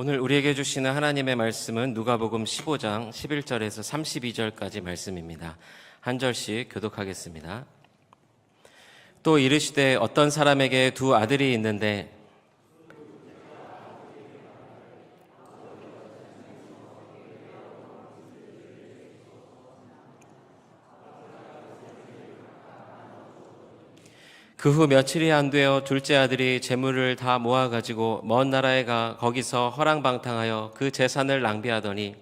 오늘 우리에게 주시는 하나님의 말씀은 누가복음 15장 11절에서 32절까지 말씀입니다. 한 절씩 교독하겠습니다. 또 이르시되 어떤 사람에게 두 아들이 있는데 그 후 며칠이 안 되어 둘째 아들이 재물을 다 모아가지고 먼 나라에 가 거기서 허랑방탕하여 그 재산을 낭비하더니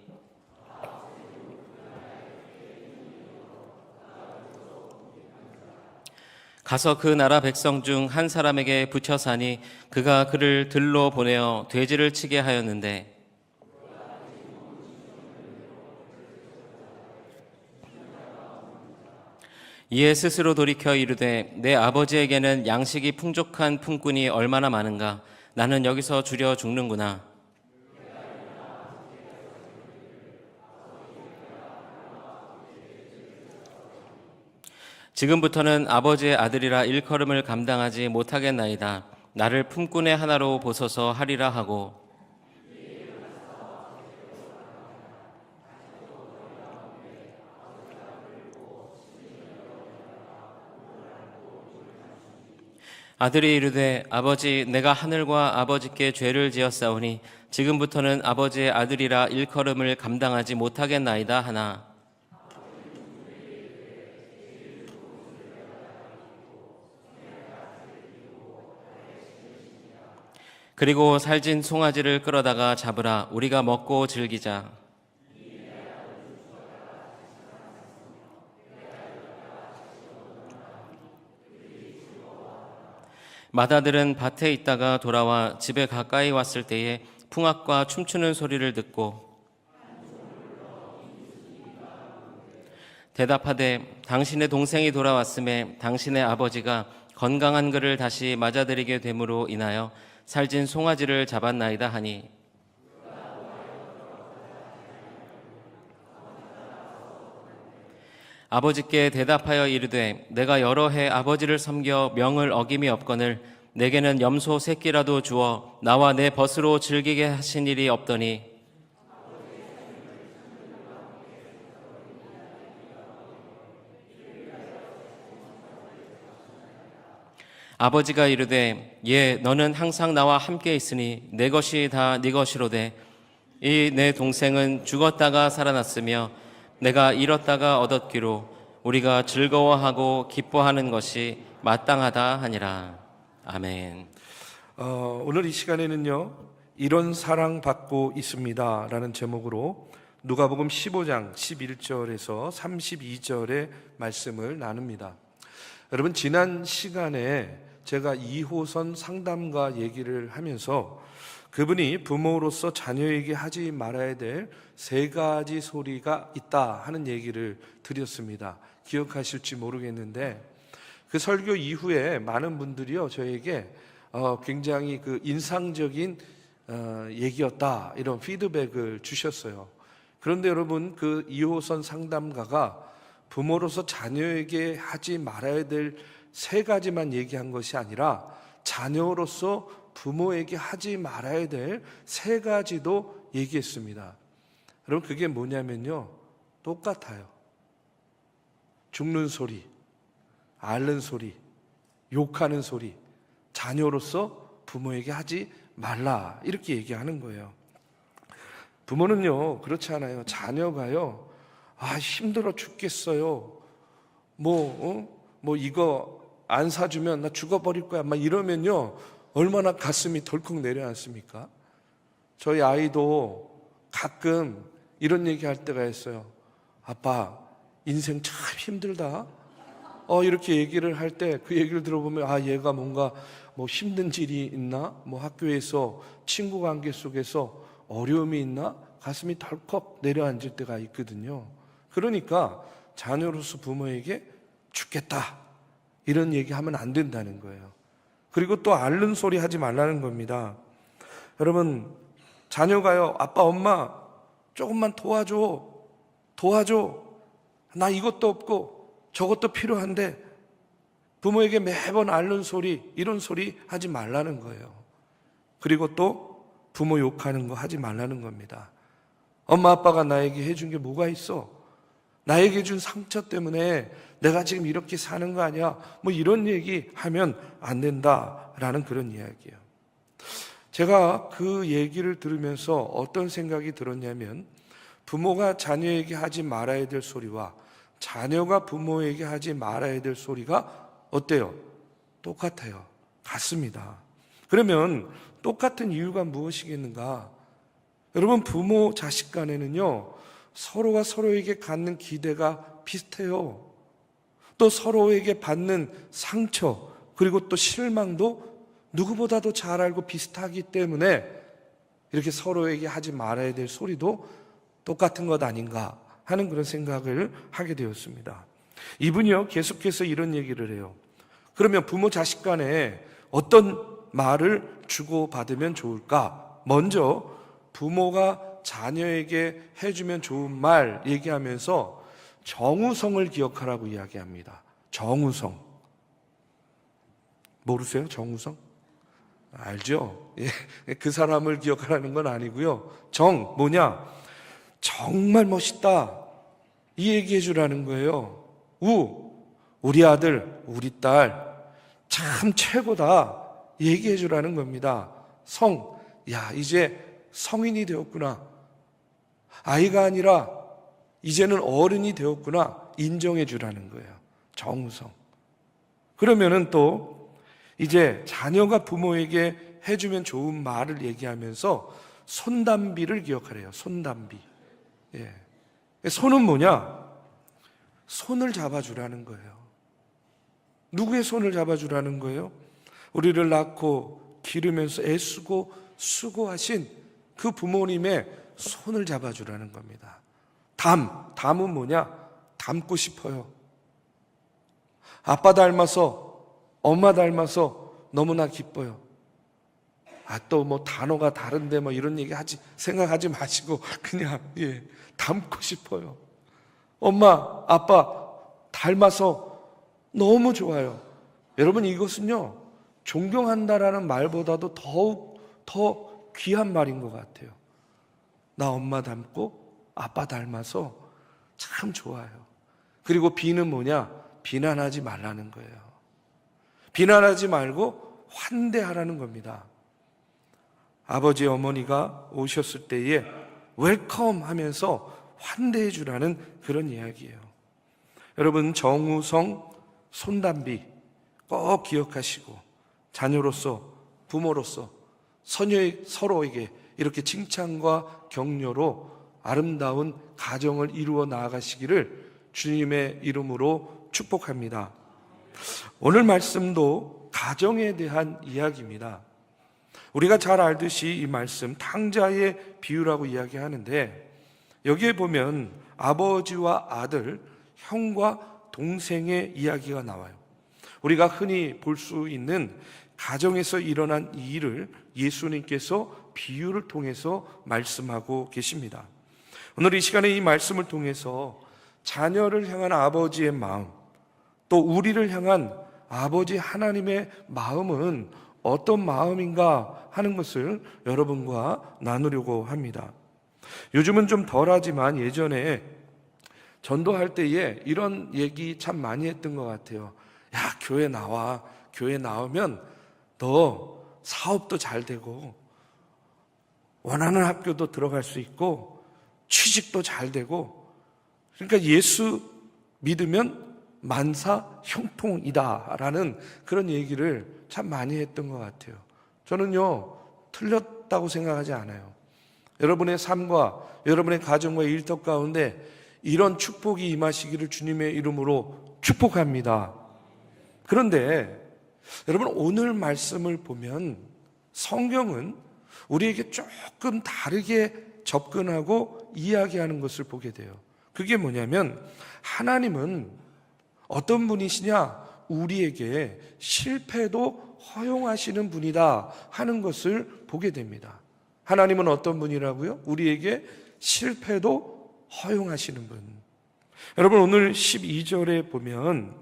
가서 그 나라 백성 중 한 사람에게 붙여 사니 그가 그를 들로 보내어 돼지를 치게 하였는데 이에 스스로 돌이켜 이르되 내 아버지에게는 양식이 풍족한 품꾼이 얼마나 많은가. 나는 여기서 주려 죽는구나. 지금부터는 아버지의 아들이라 일컬음을 감당하지 못하겠나이다. 나를 품꾼의 하나로 보소서 하리라 하고 아들이 이르되 아버지 내가 하늘과 아버지께 죄를 지었사오니 지금부터는 아버지의 아들이라 일컬음을 감당하지 못하겠나이다 하나 그리고 살진 송아지를 끌어다가 잡으라. 우리가 먹고 즐기자. 맏아들은 밭에 있다가 돌아와 집에 가까이 왔을 때에 풍악과 춤추는 소리를 듣고 대답하되 당신의 동생이 돌아왔음에 당신의 아버지가 건강한 그를 다시 맞아들이게 됨으로 인하여 살진 송아지를 잡았나이다 하니 아버지께 대답하여 이르되 내가 여러 해 아버지를 섬겨 명을 어김이 없거늘 내게는 염소 새끼라도 주어 나와 내 벗으로 즐기게 하신 일이 없더니 아버지가 이르되 예 너는 항상 나와 함께 있으니 내 것이 다 네 것이로되 이 내 동생은 죽었다가 살아났으며 내가 잃었다가 얻었기로 우리가 즐거워하고 기뻐하는 것이 마땅하다 하니라. 아멘. 오늘 이 시간에는요 이런 사랑 받고 있습니다 라는 제목으로 누가복음 15장 11절에서 32절의 말씀을 나눕니다. 여러분 지난 시간에 제가 2호선 상담가 얘기를 하면서 그분이 부모로서 자녀에게 하지 말아야 될 3가지 소리가 있다 하는 얘기를 드렸습니다. 기억하실지 모르겠는데 그 설교 이후에 많은 분들이요 저에게 굉장히 그 인상적인 얘기였다 이런 피드백을 주셨어요. 그런데 여러분 그 2호선 상담가가 부모로서 자녀에게 하지 말아야 될 3가지만 얘기한 것이 아니라 자녀로서 부모에게 하지 말아야 될 3가지도 얘기했습니다. 여러분 그게 뭐냐면요 똑같아요. 죽는 소리, 앓는 소리, 욕하는 소리, 자녀로서 부모에게 하지 말라 이렇게 얘기하는 거예요. 부모는요 그렇지 않아요. 자녀가요 힘들어 죽겠어요. 뭐 이거 안 사주면 나 죽어버릴 거야 막 이러면요 얼마나 가슴이 덜컥 내려앉습니까? 저희 아이도 가끔 이런 얘기 할 때가 있어요. 아빠 인생 참 힘들다 이렇게 얘기를 할 때 그 얘기를 들어보면 얘가 뭔가 뭐 힘든 일이 있나 뭐 학교에서 친구 관계 속에서 어려움이 있나 가슴이 덜컥 내려앉을 때가 있거든요. 그러니까 자녀로서 부모에게 죽겠다 이런 얘기하면 안 된다는 거예요. 그리고 또 앓는 소리 하지 말라는 겁니다. 여러분 자녀가요 아빠 엄마 조금만 도와줘 나 이것도 없고 저것도 필요한데 부모에게 매번 앓는 소리 이런 소리 하지 말라는 거예요. 그리고 또 부모 욕하는 거 하지 말라는 겁니다. 엄마 아빠가 나에게 해준 게 뭐가 있어? 나에게 준 상처 때문에 내가 지금 이렇게 사는 거 아니야? 뭐 이런 얘기 하면 안 된다라는 그런 이야기예요. 제가 그 얘기를 들으면서 어떤 생각이 들었냐면, 부모가 자녀에게 하지 말아야 될 소리와 자녀가 부모에게 하지 말아야 될 소리가 어때요? 똑같아요. 같습니다. 그러면 똑같은 이유가 무엇이겠는가? 여러분, 부모 자식 간에는요, 서로가 서로에게 갖는 기대가 비슷해요. 또 서로에게 받는 상처, 그리고 또 실망도 누구보다도 잘 알고 비슷하기 때문에 이렇게 서로에게 하지 말아야 될 소리도 똑같은 것 아닌가 하는 그런 생각을 하게 되었습니다. 이분이요, 계속해서 이런 얘기를 해요. 그러면 부모 자식 간에 어떤 말을 주고받으면 좋을까? 먼저 부모가 자녀에게 해주면 좋은 말 얘기하면서 정우성을 기억하라고 이야기합니다. 정우성. 모르세요? 정우성? 알죠? 예, 그 사람을 기억하라는 건 아니고요. 뭐냐? 정말 멋있다. 이 얘기해 주라는 거예요. 우리 아들, 우리 딸 참 최고다. 얘기해 주라는 겁니다. 야, 이제 성인이 되었구나. 아이가 아니라 이제는 어른이 되었구나. 인정해 주라는 거예요. 정우성. 그러면은 또 이제 자녀가 부모에게 해주면 좋은 말을 얘기하면서 손담비를 기억하래요. 손담비. 예. 손은 뭐냐? 손을 잡아주라는 거예요. 누구의 손을 잡아주라는 거예요? 우리를 낳고 기르면서 애쓰고 수고하신 그 부모님의 손을 잡아주라는 겁니다. 담은 뭐냐? 닮고 싶어요. 아빠 닮아서, 엄마 닮아서 너무나 기뻐요. 또 뭐 단어가 다른데 뭐 이런 얘기 생각하지 마시고 그냥, 닮고 싶어요. 엄마, 아빠 닮아서 너무 좋아요. 여러분, 이것은요, 존경한다라는 말보다도 더욱 더 귀한 말인 것 같아요. 나 엄마 닮고 아빠 닮아서 참 좋아요. 그리고 비는 뭐냐? 비난하지 말라는 거예요. 비난하지 말고 환대하라는 겁니다. 아버지 어머니가 오셨을 때에 웰컴 하면서 환대해 주라는 그런 이야기예요. 여러분, 정우성, 손담비 꼭 기억하시고 자녀로서, 부모로서 서로에게 이렇게 칭찬과 격려로 아름다운 가정을 이루어 나아가시기를 주님의 이름으로 축복합니다. 오늘 말씀도 가정에 대한 이야기입니다. 우리가 잘 알듯이 이 말씀 탕자의 비유라고 이야기하는데, 여기에 보면 아버지와 아들, 형과 동생의 이야기가 나와요. 우리가 흔히 볼 수 있는 가정에서 일어난 이 일을 예수님께서 비유를 통해서 말씀하고 계십니다. 오늘 이 시간에 이 말씀을 통해서 자녀를 향한 아버지의 마음, 또 우리를 향한 아버지 하나님의 마음은 어떤 마음인가 하는 것을 여러분과 나누려고 합니다. 요즘은 좀 덜하지만 예전에 전도할 때에 이런 얘기 참 많이 했던 것 같아요. 야, 교회 나와. 교회 나오면 너 사업도 잘 되고 원하는 학교도 들어갈 수 있고 취직도 잘 되고, 그러니까 예수 믿으면 만사 형통이다라는 그런 얘기를 참 많이 했던 것 같아요. 저는요, 틀렸다고 생각하지 않아요. 여러분의 삶과 여러분의 가정과 일터 가운데 이런 축복이 임하시기를 주님의 이름으로 축복합니다. 그런데 여러분, 오늘 말씀을 보면 성경은 우리에게 조금 다르게 접근하고 이야기하는 것을 보게 돼요. 그게 뭐냐면, 하나님은 어떤 분이시냐? 우리에게 실패도 허용하시는 분이다 하는 것을 보게 됩니다. 하나님은 어떤 분이라고요? 우리에게 실패도 허용하시는 분. 여러분, 오늘 12절에 보면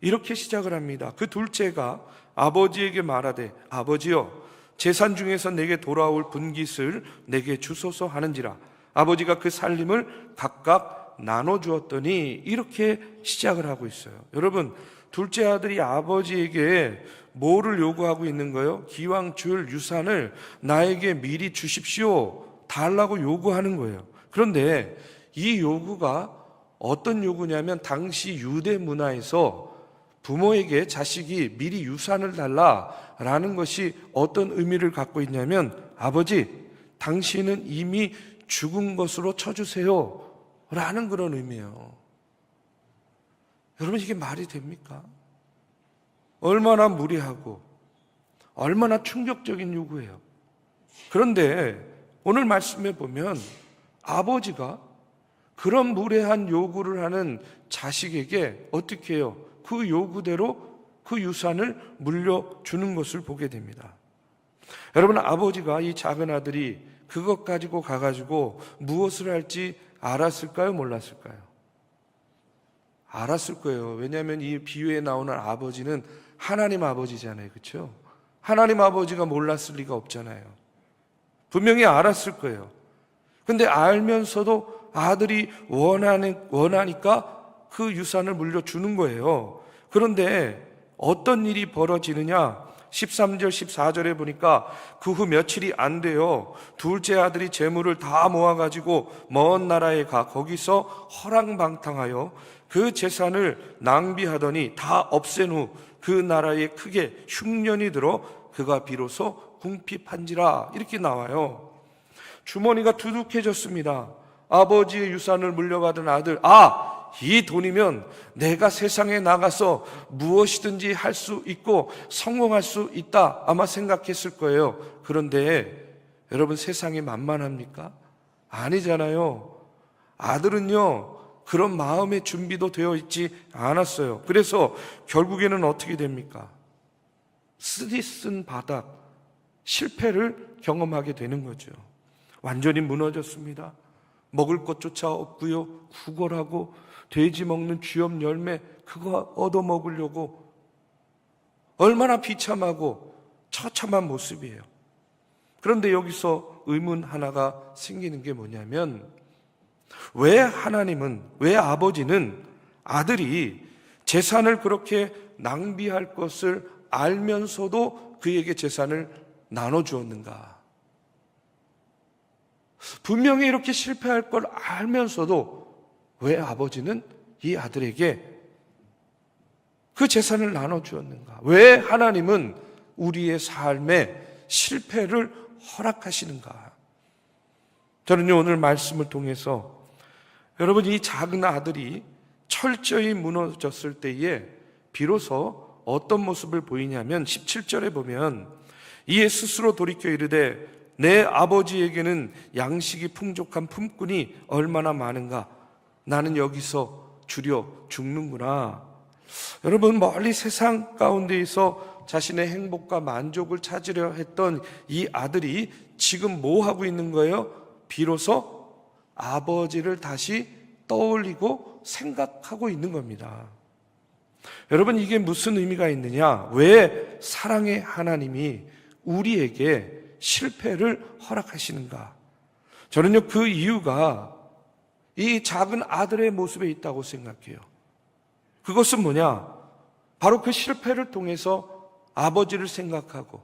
이렇게 시작을 합니다. 그 둘째가 아버지에게 말하되, 아버지여, 재산 중에서 내게 돌아올 분깃을 내게 주소서 하는지라. 아버지가 그 살림을 각각 나눠주었더니, 이렇게 시작을 하고 있어요. 여러분, 둘째 아들이 아버지에게 뭐를 요구하고 있는 거예요? 기왕 줄 유산을 나에게 미리 주십시오, 달라고 요구하는 거예요. 그런데 이 요구가 어떤 요구냐면, 당시 유대 문화에서 부모에게 자식이 미리 유산을 달라라는 것이 어떤 의미를 갖고 있냐면, 아버지, 당신은 이미 죽은 것으로 쳐주세요 라는 그런 의미예요. 여러분, 이게 말이 됩니까? 얼마나 무리하고 얼마나 충격적인 요구예요. 그런데 오늘 말씀에 보면 아버지가 그런 무례한 요구를 하는 자식에게 어떻게 해요? 그 요구대로 그 유산을 물려주는 것을 보게 됩니다. 여러분, 아버지가 이 작은 아들이 그것 가지고 가가지고 무엇을 할지 알았을까요? 몰랐을까요? 알았을 거예요. 왜냐하면 이 비유에 나오는 아버지는 하나님 아버지잖아요. 그렇죠? 하나님 아버지가 몰랐을 리가 없잖아요. 분명히 알았을 거예요. 근데 알면서도 아들이 원하니까 그 유산을 물려주는 거예요. 그런데 어떤 일이 벌어지느냐? 13절 14절에 보니까 그 후 며칠이 안 돼요. 둘째 아들이 재물을 다 모아가지고 먼 나라에 가 거기서 허랑방탕하여 그 재산을 낭비하더니 다 없앤 후 그 나라에 크게 흉년이 들어 그가 비로소 궁핍한지라. 이렇게 나와요. 주머니가 두둑해졌습니다. 아버지의 유산을 물려받은 아들, 이 돈이면 내가 세상에 나가서 무엇이든지 할 수 있고 성공할 수 있다, 아마 생각했을 거예요. 그런데 여러분, 세상이 만만합니까? 아니잖아요. 아들은요, 그런 마음의 준비도 되어 있지 않았어요. 그래서 결국에는 어떻게 됩니까? 쓰디쓴 바닥, 실패를 경험하게 되는 거죠. 완전히 무너졌습니다. 먹을 것조차 없고요, 구걸하고 돼지 먹는 쥐염 열매 그거 얻어 먹으려고 얼마나 비참하고 처참한 모습이에요. 그런데 여기서 의문 하나가 생기는 게 뭐냐면, 왜 하나님은, 왜 아버지는 아들이 재산을 그렇게 낭비할 것을 알면서도 그에게 재산을 나눠주었는가? 분명히 이렇게 실패할 걸 알면서도 왜 아버지는 이 아들에게 그 재산을 나눠주었는가? 왜 하나님은 우리의 삶에 실패를 허락하시는가? 저는요, 오늘 말씀을 통해서 여러분, 이 작은 아들이 철저히 무너졌을 때에 비로소 어떤 모습을 보이냐면, 17절에 보면 이에 스스로 돌이켜 이르되 내 아버지에게는 양식이 풍족한 품꾼이 얼마나 많은가? 나는 여기서 주려 죽는구나. 여러분, 멀리 세상 가운데에서 자신의 행복과 만족을 찾으려 했던 이 아들이 지금 뭐 하고 있는 거예요? 비로소 아버지를 다시 떠올리고 생각하고 있는 겁니다. 여러분, 이게 무슨 의미가 있느냐? 왜 사랑의 하나님이 우리에게 실패를 허락하시는가? 저는요, 그 이유가 이 작은 아들의 모습에 있다고 생각해요. 그것은 뭐냐? 바로 그 실패를 통해서 아버지를 생각하고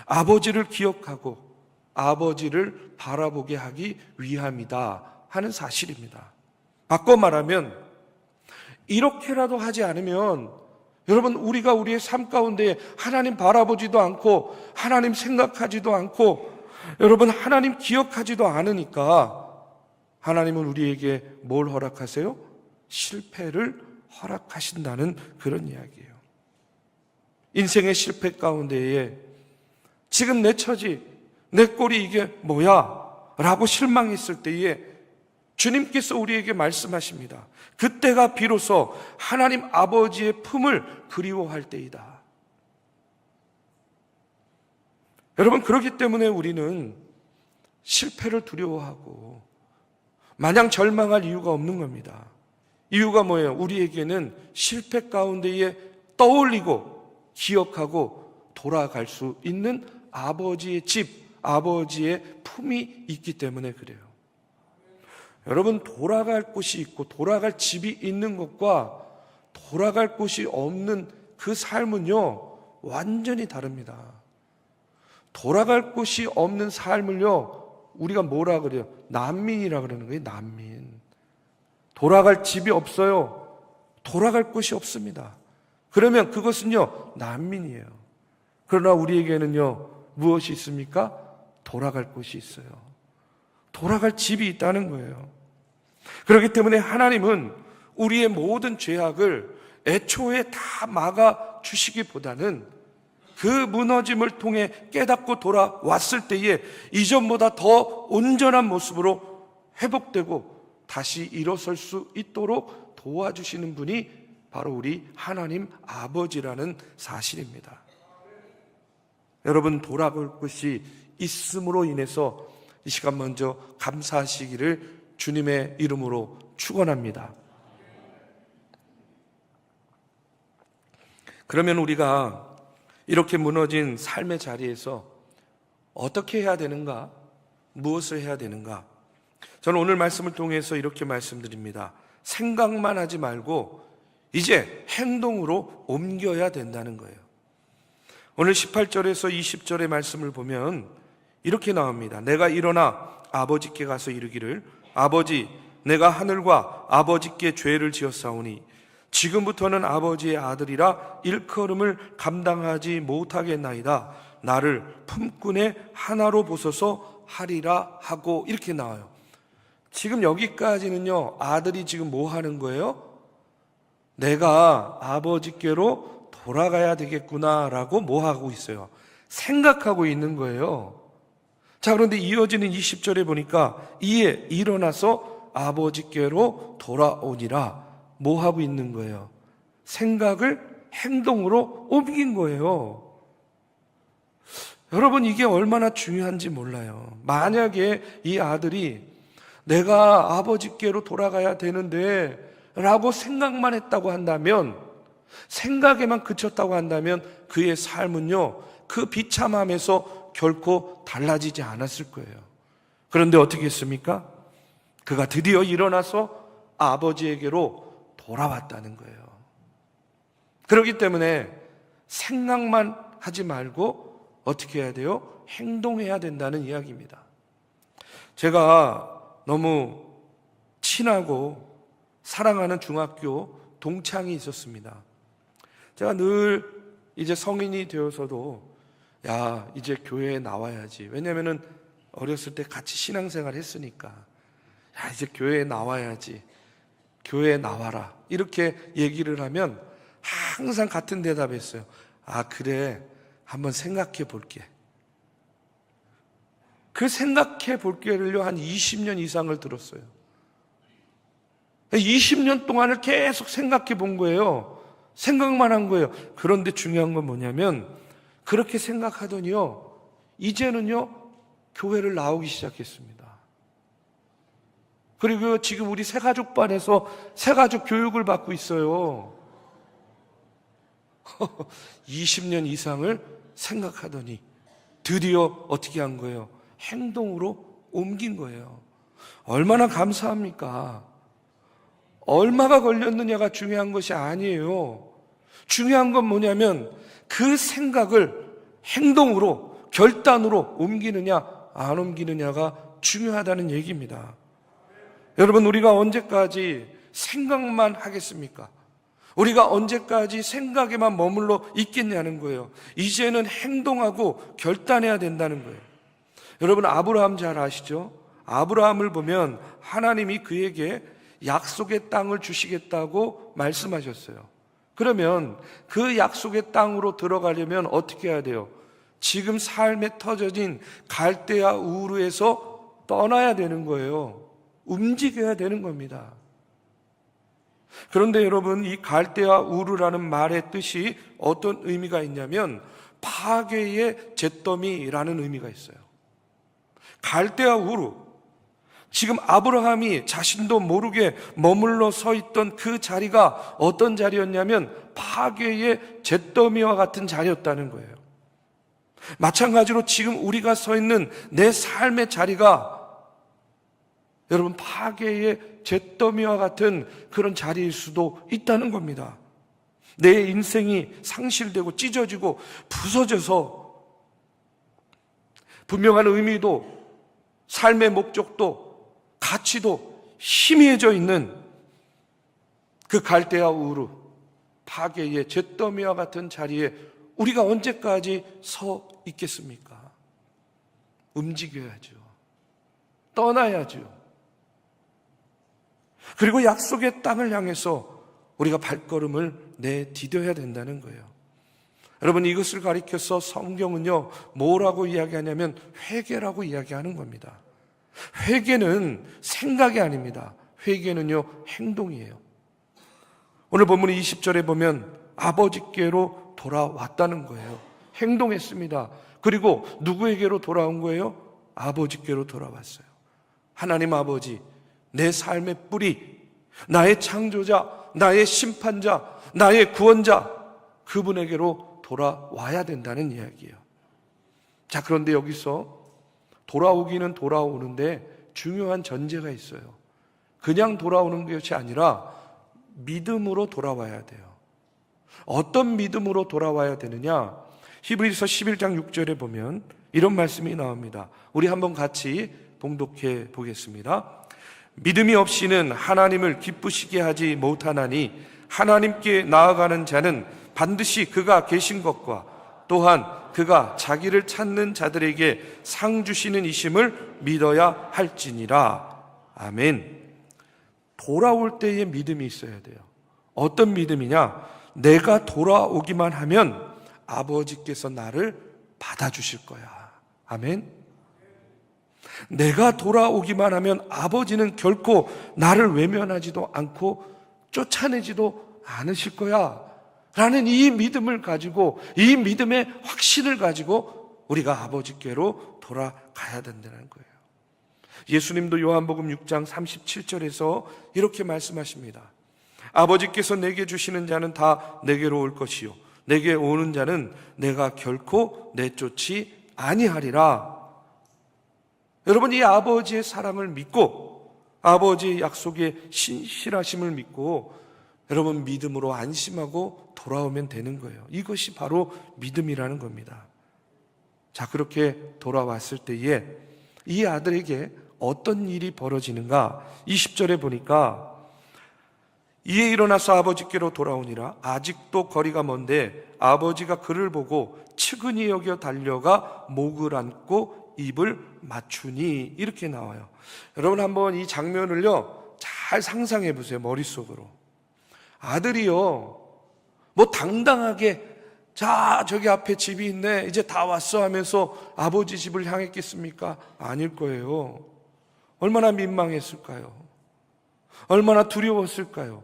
아버지를 기억하고 아버지를 바라보게 하기 위함이다 하는 사실입니다. 바꿔 말하면, 이렇게라도 하지 않으면 여러분, 우리가 우리의 삶 가운데 하나님 바라보지도 않고 하나님 생각하지도 않고 여러분, 하나님 기억하지도 않으니까 하나님은 우리에게 뭘 허락하세요? 실패를 허락하신다는 그런 이야기예요. 인생의 실패 가운데에 지금 내 처지, 내 꼴이 이게 뭐야? 라고 실망했을 때에 주님께서 우리에게 말씀하십니다. 그때가 비로소 하나님 아버지의 품을 그리워할 때이다. 여러분, 그렇기 때문에 우리는 실패를 두려워하고 마냥 절망할 이유가 없는 겁니다. 이유가 뭐예요? 우리에게는 실패 가운데에 떠올리고 기억하고 돌아갈 수 있는 아버지의 집, 아버지의 품이 있기 때문에 그래요. 여러분, 돌아갈 곳이 있고 돌아갈 집이 있는 것과 돌아갈 곳이 없는 그 삶은요, 완전히 다릅니다. 돌아갈 곳이 없는 삶을요, 우리가 뭐라 그래요? 난민이라 그러는 거예요. 난민. 돌아갈 집이 없어요. 돌아갈 곳이 없습니다. 그러면 그것은요, 난민이에요. 그러나 우리에게는요, 무엇이 있습니까? 돌아갈 곳이 있어요. 돌아갈 집이 있다는 거예요. 그렇기 때문에 하나님은 우리의 모든 죄악을 애초에 다 막아 주시기보다는 그 무너짐을 통해 깨닫고 돌아왔을 때에 이전보다 더 온전한 모습으로 회복되고 다시 일어설 수 있도록 도와주시는 분이 바로 우리 하나님 아버지라는 사실입니다. 여러분, 돌아갈 곳이 있음으로 인해서 이 시간 먼저 감사하시기를 주님의 이름으로 축원합니다. 그러면 우리가 이렇게 무너진 삶의 자리에서 어떻게 해야 되는가? 무엇을 해야 되는가? 저는 오늘 말씀을 통해서 이렇게 말씀드립니다. 생각만 하지 말고 이제 행동으로 옮겨야 된다는 거예요. 오늘 18절에서 20절의 말씀을 보면 이렇게 나옵니다. 내가 일어나 아버지께 가서 이르기를 아버지, 내가 하늘과 아버지께 죄를 지었사오니 지금부터는 아버지의 아들이라 일컬음을 감당하지 못하겠나이다. 나를 품꾼의 하나로 보소서 하리라 하고 이렇게 나와요. 지금 여기까지는요, 아들이 지금 뭐 하는 거예요? 내가 아버지께로 돌아가야 되겠구나라고 뭐 하고 있어요? 생각하고 있는 거예요. 자, 그런데 이어지는 20절에 보니까 이에 일어나서 아버지께로 돌아오니라. 뭐 하고 있는 거예요? 생각을 행동으로 옮긴 거예요. 여러분, 이게 얼마나 중요한지 몰라요. 만약에 이 아들이 내가 아버지께로 돌아가야 되는데 라고 생각만 했다고 한다면, 생각에만 그쳤다고 한다면 그의 삶은요, 그 비참함에서 결코 달라지지 않았을 거예요. 그런데 어떻게 했습니까? 그가 드디어 일어나서 아버지에게로 돌아왔다는 거예요. 그렇기 때문에 생각만 하지 말고 어떻게 해야 돼요? 행동해야 된다는 이야기입니다. 제가 너무 친하고 사랑하는 중학교 동창이 있었습니다. 제가 늘 이제 성인이 되어서도 야, 이제 교회에 나와야지. 왜냐면은 어렸을 때 같이 신앙생활 했으니까. 야, 이제 교회에 나와야지. 교회에 나와라. 이렇게 얘기를 하면 항상 같은 대답했어요. 아, 그래. 한번 생각해 볼게. 그 생각해 볼게를요, 한 20년 이상을 들었어요. 20년 동안을 계속 생각해 본 거예요. 생각만 한 거예요. 그런데 중요한 건 뭐냐면, 그렇게 생각하더니요, 이제는요, 교회를 나오기 시작했습니다. 그리고 지금 우리 새가족반에서 새가족 교육을 받고 있어요. 20년 이상을 생각하더니 드디어 어떻게 한 거예요? 행동으로 옮긴 거예요. 얼마나 감사합니까? 얼마가 걸렸느냐가 중요한 것이 아니에요. 중요한 건 뭐냐면 그 생각을 행동으로, 결단으로 옮기느냐 안 옮기느냐가 중요하다는 얘기입니다. 여러분, 우리가 언제까지 생각만 하겠습니까? 우리가 언제까지 생각에만 머물러 있겠냐는 거예요. 이제는 행동하고 결단해야 된다는 거예요. 여러분, 아브라함 잘 아시죠? 아브라함을 보면 하나님이 그에게 약속의 땅을 주시겠다고 말씀하셨어요. 그러면 그 약속의 땅으로 들어가려면 어떻게 해야 돼요? 지금 삶에 터져진 갈대아 우르에서 떠나야 되는 거예요. 움직여야 되는 겁니다. 그런데 여러분, 이 갈대아 우르라는 말의 뜻이 어떤 의미가 있냐면 파괴의 잿더미라는 의미가 있어요. 갈대아 우르, 지금 아브라함이 자신도 모르게 머물러 서 있던 그 자리가 어떤 자리였냐면 파괴의 잿더미와 같은 자리였다는 거예요. 마찬가지로 지금 우리가 서 있는 내 삶의 자리가 여러분 파괴의 잿더미와 같은 그런 자리일 수도 있다는 겁니다. 내 인생이 상실되고 찢어지고 부서져서 분명한 의미도 삶의 목적도 가치도 희미해져 있는 그 갈대아 우르 파괴의 잿더미와 같은 자리에 우리가 언제까지 서 있겠습니까? 움직여야죠. 떠나야죠. 그리고 약속의 땅을 향해서 우리가 발걸음을 내디뎌야 된다는 거예요. 여러분, 이것을 가리켜서 성경은요 뭐라고 이야기하냐면 회개라고 이야기하는 겁니다. 회개는 생각이 아닙니다. 회개는요 행동이에요. 오늘 본문 20절에 보면 아버지께로 돌아왔다는 거예요. 행동했습니다. 그리고 누구에게로 돌아온 거예요? 아버지께로 돌아왔어요. 하나님 아버지, 내 삶의 뿌리, 나의 창조자, 나의 심판자, 나의 구원자, 그분에게로 돌아와야 된다는 이야기예요. 자, 그런데 여기서 돌아오기는 돌아오는데 중요한 전제가 있어요. 그냥 돌아오는 것이 아니라 믿음으로 돌아와야 돼요. 어떤 믿음으로 돌아와야 되느냐? 히브리서 11장 6절에 보면 이런 말씀이 나옵니다. 우리 한번 같이 봉독해 보겠습니다. 믿음이 없이는 하나님을 기쁘시게 하지 못하나니 하나님께 나아가는 자는 반드시 그가 계신 것과 또한 그가 자기를 찾는 자들에게 상 주시는 이심을 믿어야 할지니라. 아멘. 돌아올 때의 믿음이 있어야 돼요. 어떤 믿음이냐? 내가 돌아오기만 하면 아버지께서 나를 받아주실 거야. 아멘. 내가 돌아오기만 하면 아버지는 결코 나를 외면하지도 않고 쫓아내지도 않으실 거야 라는 이 믿음을 가지고, 이 믿음의 확신을 가지고 우리가 아버지께로 돌아가야 된다는 거예요. 예수님도 요한복음 6장 37절에서 이렇게 말씀하십니다. 아버지께서 내게 주시는 자는 다 내게로 올 것이요 내게 오는 자는 내가 결코 내쫓지 아니하리라. 여러분, 이 아버지의 사랑을 믿고 아버지의 약속의 신실하심을 믿고 여러분 믿음으로 안심하고 돌아오면 되는 거예요. 이것이 바로 믿음이라는 겁니다. 자, 그렇게 돌아왔을 때에 이 아들에게 어떤 일이 벌어지는가? 20절에 보니까 이에 일어나서 아버지께로 돌아오니라. 아직도 거리가 먼데 아버지가 그를 보고 측은히 여겨 달려가 목을 안고 입을 맞추니, 이렇게 나와요. 여러분 한번 이 장면을요 잘 상상해 보세요. 머릿속으로 아들이요 뭐 당당하게 자 저기 앞에 집이 있네 이제 다 왔어 하면서 아버지 집을 향했겠습니까? 아닐 거예요. 얼마나 민망했을까요? 얼마나 두려웠을까요?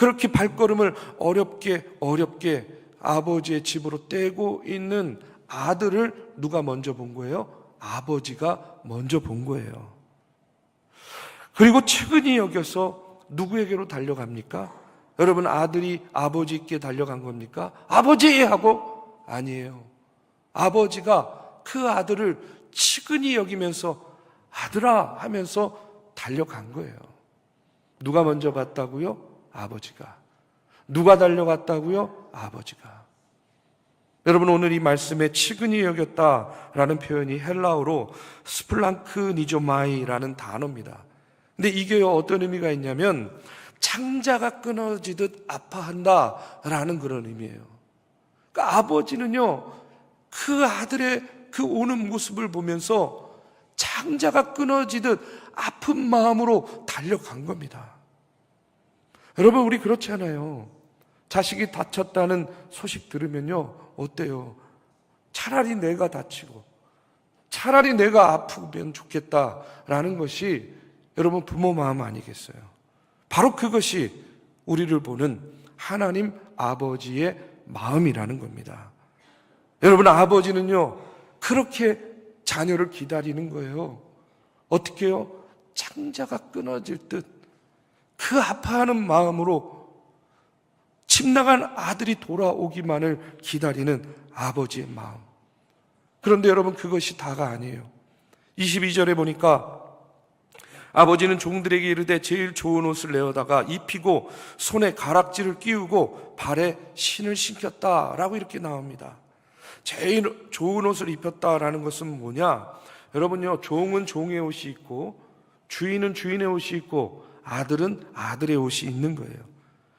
그렇게 발걸음을 어렵게 아버지의 집으로 떼고 있는 아들을 누가 먼저 본 거예요? 아버지가 먼저 본 거예요. 그리고 측은히 여겨서 누구에게로 달려갑니까? 여러분, 아들이 아버지께 달려간 겁니까? 아버지! 하고? 아니에요. 아버지가 그 아들을 측은히 여기면서 아들아 하면서 달려간 거예요. 누가 먼저 갔다고요? 아버지가. 누가 달려갔다고요? 아버지가. 여러분, 오늘 이 말씀에 측은히 여겼다라는 표현이 헬라어로 스플랑크니조마이라는 단어입니다. 근데 이게 어떤 의미가 있냐면 창자가 끊어지듯 아파한다라는 그런 의미예요. 그러니까 아버지는요 그 아들의 그 오는 모습을 보면서 창자가 끊어지듯 아픈 마음으로 달려간 겁니다. 여러분, 우리 그렇지 않아요? 자식이 다쳤다는 소식 들으면요 어때요? 차라리 내가 다치고 차라리 내가 아프면 좋겠다라는 것이 여러분 부모 마음 아니겠어요? 바로 그것이 우리를 보는 하나님 아버지의 마음이라는 겁니다. 여러분, 아버지는요 그렇게 자녀를 기다리는 거예요. 어떻게 해요? 창자가 끊어질 듯 그 아파하는 마음으로 집 나간 아들이 돌아오기만을 기다리는 아버지의 마음. 그런데 여러분, 그것이 다가 아니에요. 22절에 보니까 아버지는 종들에게 이르되 제일 좋은 옷을 내어다가 입히고 손에 가락지를 끼우고 발에 신을 신겼다라고 이렇게 나옵니다. 제일 좋은 옷을 입혔다라는 것은 뭐냐? 여러분요, 종은 종의 옷이 있고 주인은 주인의 옷이 있고 아들은 아들의 옷이 있는 거예요.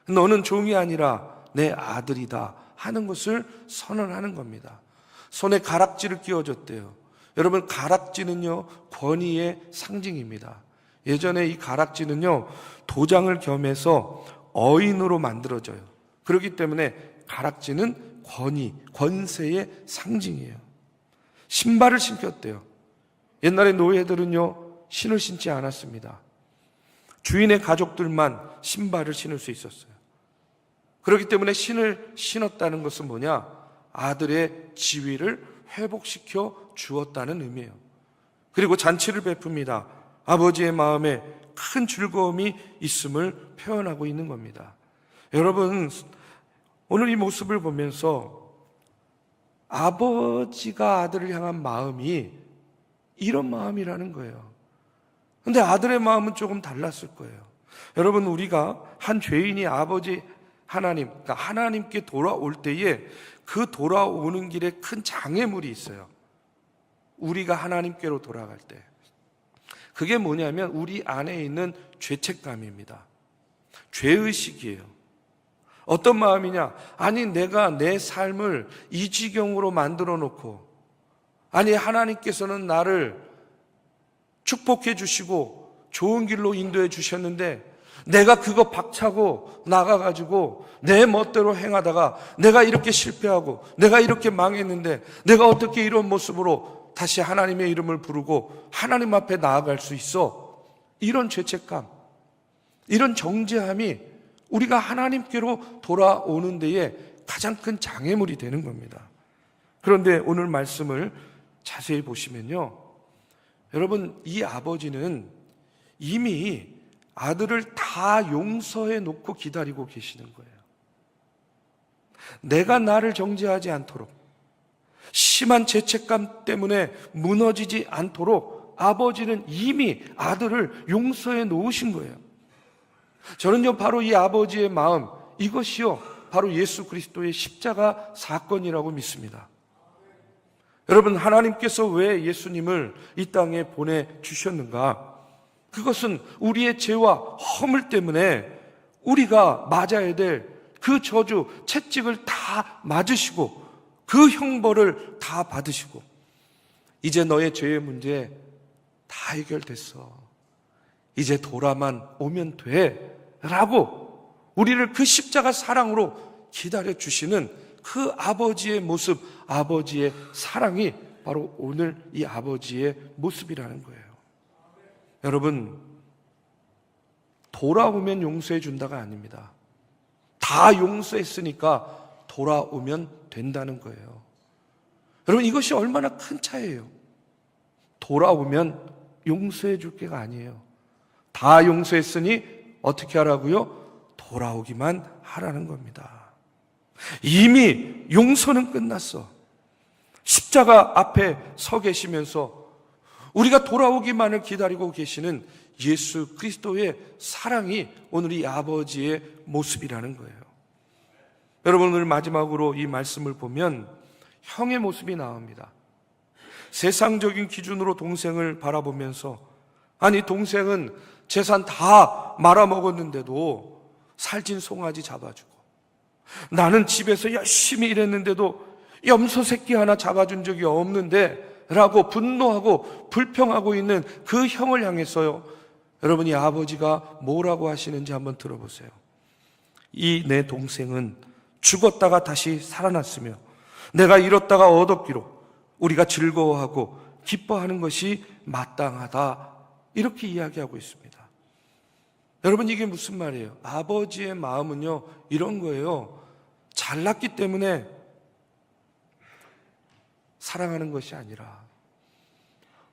너는 종이 아니라 내 아들이다 하는 것을 선언하는 겁니다. 손에 가락지를 끼워줬대요. 여러분, 가락지는요, 권위의 상징입니다. 예전에 이 가락지는요, 도장을 겸해서 어인으로 만들어져요. 그렇기 때문에 가락지는 권위, 권세의 상징이에요. 신발을 신겼대요. 옛날에 노예들은요, 신을 신지 않았습니다. 주인의 가족들만 신발을 신을 수 있었어요. 그렇기 때문에 신을 신었다는 것은 뭐냐? 아들의 지위를 회복시켜 주었다는 의미예요. 그리고 잔치를 베풉니다. 아버지의 마음에 큰 즐거움이 있음을 표현하고 있는 겁니다. 여러분, 오늘 이 모습을 보면서 아버지가 아들을 향한 마음이 이런 마음이라는 거예요. 근데 아들의 마음은 조금 달랐을 거예요. 여러분, 우리가 한 죄인이 아버지 하나님, 그러니까 하나님께 돌아올 때에 그 돌아오는 길에 큰 장애물이 있어요. 우리가 하나님께로 돌아갈 때. 그게 뭐냐면 우리 안에 있는 죄책감입니다. 죄의식이에요. 어떤 마음이냐? 아니, 내가 내 삶을 이 지경으로 만들어 놓고, 아니, 하나님께서는 나를 축복해 주시고 좋은 길로 인도해 주셨는데 내가 그거 박차고 나가가지고 내 멋대로 행하다가 내가 이렇게 실패하고 내가 이렇게 망했는데 내가 어떻게 이런 모습으로 다시 하나님의 이름을 부르고 하나님 앞에 나아갈 수 있어? 이런 죄책감, 이런 정죄함이 우리가 하나님께로 돌아오는 데에 가장 큰 장애물이 되는 겁니다. 그런데 오늘 말씀을 자세히 보시면요, 여러분, 이 아버지는 이미 아들을 다 용서해 놓고 기다리고 계시는 거예요. 내가 나를 정죄하지 않도록, 심한 죄책감 때문에 무너지지 않도록 아버지는 이미 아들을 용서해 놓으신 거예요. 저는요, 바로 이 아버지의 마음, 이것이요, 바로 예수 그리스도의 십자가 사건이라고 믿습니다. 여러분, 하나님께서 왜 예수님을 이 땅에 보내주셨는가? 그것은 우리의 죄와 허물 때문에 우리가 맞아야 될 그 저주, 채찍을 다 맞으시고 그 형벌을 다 받으시고 이제 너의 죄의 문제 다 해결됐어. 이제 돌아만 오면 돼. 라고 우리를 그 십자가 사랑으로 기다려주시는 그 아버지의 모습, 아버지의 사랑이 바로 오늘 이 아버지의 모습이라는 거예요. 여러분, 돌아오면 용서해 준다가 아닙니다. 다 용서했으니까 돌아오면 된다는 거예요. 여러분, 이것이 얼마나 큰 차이예요. 돌아오면 용서해 줄 게가 아니에요. 다 용서했으니 어떻게 하라고요? 돌아오기만 하라는 겁니다. 이미 용서는 끝났어. 십자가 앞에 서 계시면서 우리가 돌아오기만을 기다리고 계시는 예수 그리스도의 사랑이 오늘 이 아버지의 모습이라는 거예요. 여러분, 오늘 마지막으로 이 말씀을 보면 형의 모습이 나옵니다. 세상적인 기준으로 동생을 바라보면서, 아니, 동생은 재산 다 말아먹었는데도 살찐 송아지 잡아주고, 나는 집에서 열심히 일했는데도 염소 새끼 하나 잡아준 적이 없는데 라고 분노하고 불평하고 있는 그 형을 향해서요, 여러분이 아버지가 뭐라고 하시는지 한번 들어보세요. 이 내 동생은 죽었다가 다시 살아났으며 내가 잃었다가 얻었기로 우리가 즐거워하고 기뻐하는 것이 마땅하다, 이렇게 이야기하고 있습니다. 여러분, 이게 무슨 말이에요? 아버지의 마음은요, 이런 거예요. 잘났기 때문에 사랑하는 것이 아니라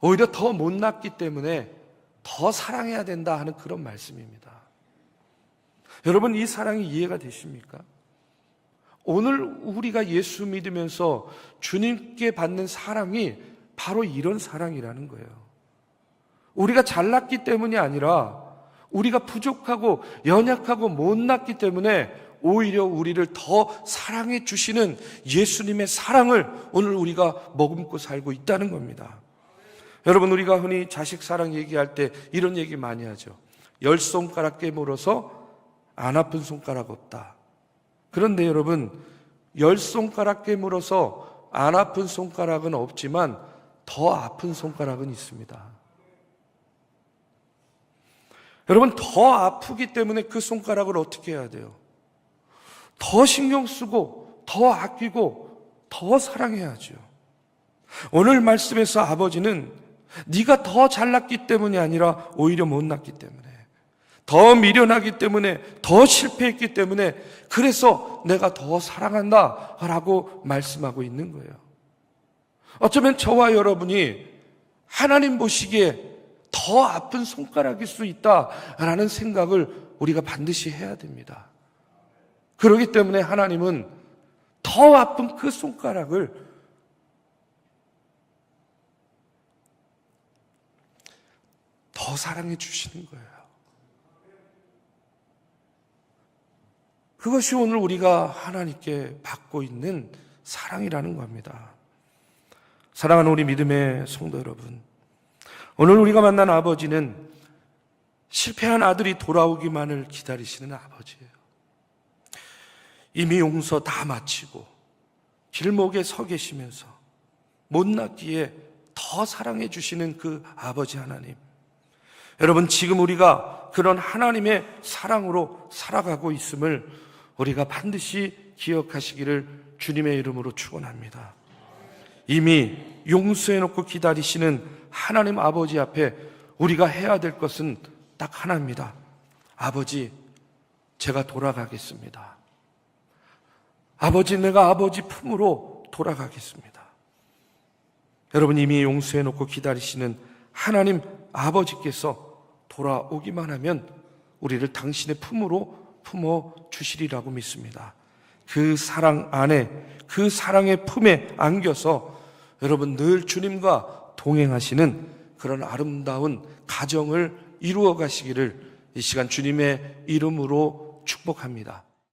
오히려 더 못났기 때문에 더 사랑해야 된다 하는 그런 말씀입니다. 여러분, 이 사랑이 이해가 되십니까? 오늘 우리가 예수 믿으면서 주님께 받는 사랑이 바로 이런 사랑이라는 거예요. 우리가 잘났기 때문이 아니라 우리가 부족하고 연약하고 못났기 때문에 오히려 우리를 더 사랑해 주시는 예수님의 사랑을 오늘 우리가 머금고 살고 있다는 겁니다. 여러분, 우리가 흔히 자식 사랑 얘기할 때 이런 얘기 많이 하죠. 10손가락 깨물어서 안 아픈 손가락 없다. 그런데 여러분, 10손가락 깨물어서 안 아픈 손가락은 없지만 더 아픈 손가락은 있습니다. 여러분, 더 아프기 때문에 그 손가락을 어떻게 해야 돼요? 더 신경 쓰고 더 아끼고 더 사랑해야죠. 오늘 말씀에서 아버지는 네가 더 잘났기 때문이 아니라 오히려 못났기 때문에, 더 미련하기 때문에, 더 실패했기 때문에 그래서 내가 더 사랑한다 라고 말씀하고 있는 거예요. 어쩌면 저와 여러분이 하나님 보시기에 더 아픈 손가락일 수 있다라는 생각을 우리가 반드시 해야 됩니다. 그렇기 때문에 하나님은 더 아픈 그 손가락을 더 사랑해 주시는 거예요. 그것이 오늘 우리가 하나님께 받고 있는 사랑이라는 겁니다. 사랑하는 우리 믿음의 성도 여러분, 오늘 우리가 만난 아버지는 실패한 아들이 돌아오기만을 기다리시는 아버지예요. 이미 용서 다 마치고 길목에 서 계시면서 못났기에 더 사랑해 주시는 그 아버지 하나님, 여러분, 지금 우리가 그런 하나님의 사랑으로 살아가고 있음을 우리가 반드시 기억하시기를 주님의 이름으로 축원합니다. 이미 용서해놓고 기다리시는 하나님 아버지 앞에 우리가 해야 될 것은 딱 하나입니다. 아버지, 제가 돌아가겠습니다. 아버지, 내가 아버지 품으로 돌아가겠습니다. 여러분, 이미 용서해놓고 기다리시는 하나님 아버지께서 돌아오기만 하면 우리를 당신의 품으로 품어 주시리라고 믿습니다. 그 사랑 안에, 그 사랑의 품에 안겨서 여러분 늘 주님과 동행하시는 그런 아름다운 가정을 이루어 가시기를 이 시간 주님의 이름으로 축복합니다.